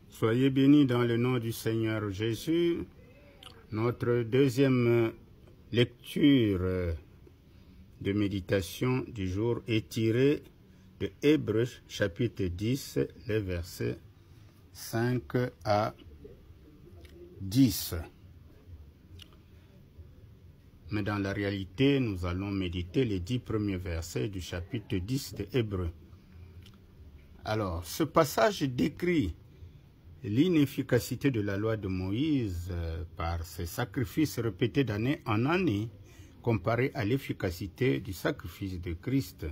Soyez bénis dans le nom du Seigneur Jésus. Notre deuxième lecture de méditation du jour est tirée de Hébreux chapitre 10, les versets 5 à 10. Mais dans la réalité, nous allons méditer les 10 premiers versets du chapitre 10 de Hébreux. Alors, ce passage décrit l'inefficacité de la loi de Moïse par ses sacrifices répétés d'année en année, comparé à l'efficacité du sacrifice de Christ,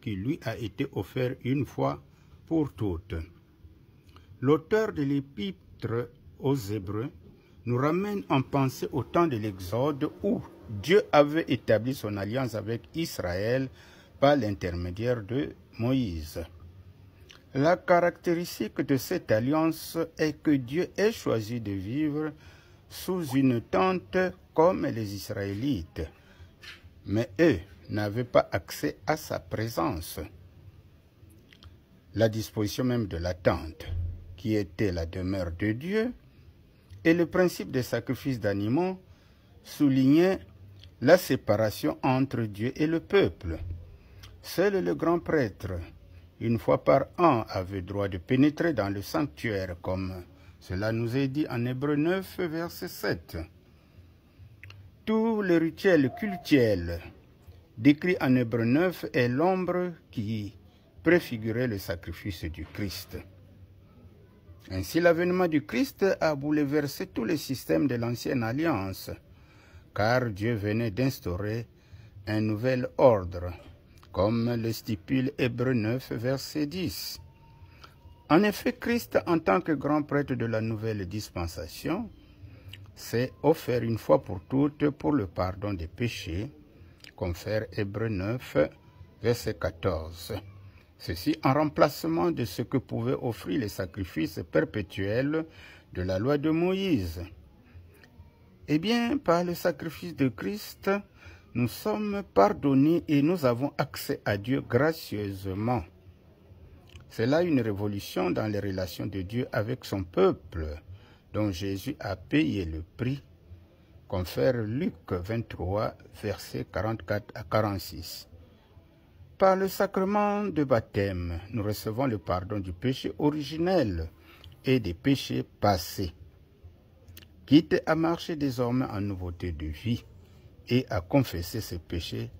qui lui a été offert une fois pour toutes. L'auteur de l'épître aux Hébreux nous ramène en pensée au temps de l'Exode où Dieu avait établi son alliance avec Israël par l'intermédiaire de Moïse. La caractéristique de cette alliance est que Dieu ait choisi de vivre sous une tente comme les Israélites, mais eux n'avaient pas accès à sa présence. La disposition même de la tente, qui était la demeure de Dieu, et le principe des sacrifices d'animaux soulignait la séparation entre Dieu et le peuple. Seul le grand prêtre, une fois par an, avait droit de pénétrer dans le sanctuaire, comme cela nous est dit en Hébreux 9, verset 7. Tout le rituel cultuel décrit en Hébreux 9 est l'ombre qui préfigurait le sacrifice du Christ. Ainsi, l'avènement du Christ a bouleversé tous les systèmes de l'ancienne alliance, car Dieu venait d'instaurer un nouvel ordre, comme le stipule Hébreux 9, verset 10. En effet, Christ, en tant que grand prêtre de la nouvelle dispensation, s'est offert une fois pour toutes pour le pardon des péchés, confère Hébreux 9, verset 14. Ceci en remplacement de ce que pouvaient offrir les sacrifices perpétuels de la loi de Moïse. Eh bien, par le sacrifice de Christ, nous sommes pardonnés et nous avons accès à Dieu gracieusement. C'est là une révolution dans les relations de Dieu avec son peuple, dont Jésus a payé le prix, confère Luc 23, versets 44 à 46. Par le sacrement de baptême, nous recevons le pardon du péché originel et des péchés passés. Quitte à marcher désormais en nouveauté de vie et à confesser ses péchés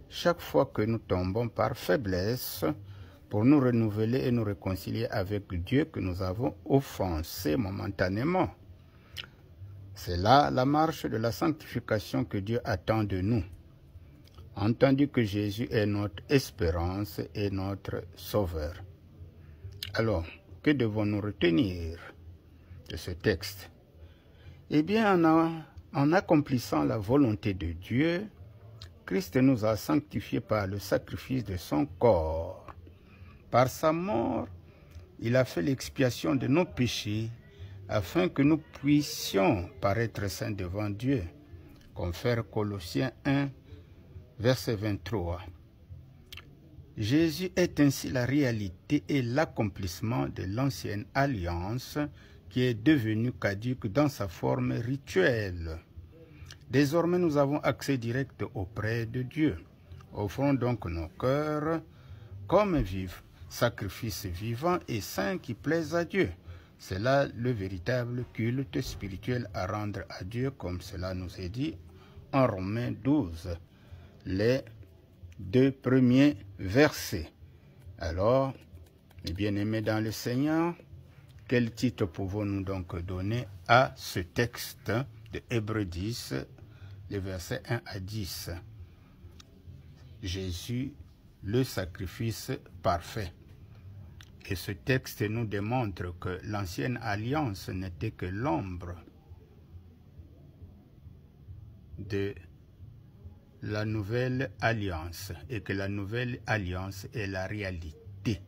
chaque fois que nous tombons par faiblesse pour nous renouveler et nous réconcilier avec Dieu que nous avons offensé momentanément. C'est là la marche de la sanctification que Dieu attend de nous. Entendu que Jésus est notre espérance et notre sauveur. Alors, que devons-nous retenir de ce texte? Eh bien, en accomplissant la volonté de Dieu, Christ nous a sanctifiés par le sacrifice de son corps. Par sa mort, il a fait l'expiation de nos péchés afin que nous puissions paraître saints devant Dieu, confère Colossiens 1, verset 23. Jésus est ainsi la réalité et l'accomplissement de l'ancienne alliance qui est devenue caduque dans sa forme rituelle. Désormais, nous avons accès direct auprès de Dieu. Offrons donc nos cœurs comme sacrifice vivant et saint qui plaise à Dieu. C'est là le véritable culte spirituel à rendre à Dieu, comme cela nous est dit en Romains 12. Les 2 premiers versets. Alors, mes bien-aimés dans le Seigneur, quel titre pouvons-nous donc donner à ce texte de Hébreux 10, les versets 1 à 10? Jésus, le sacrifice parfait. Et ce texte nous démontre que l'ancienne alliance n'était que l'ombre de la nouvelle alliance et que la nouvelle alliance est la réalité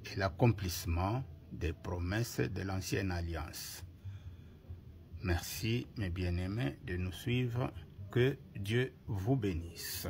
et l'accomplissement des promesses de l'ancienne alliance. Merci, mes bien-aimés, de nous suivre. Que Dieu vous bénisse.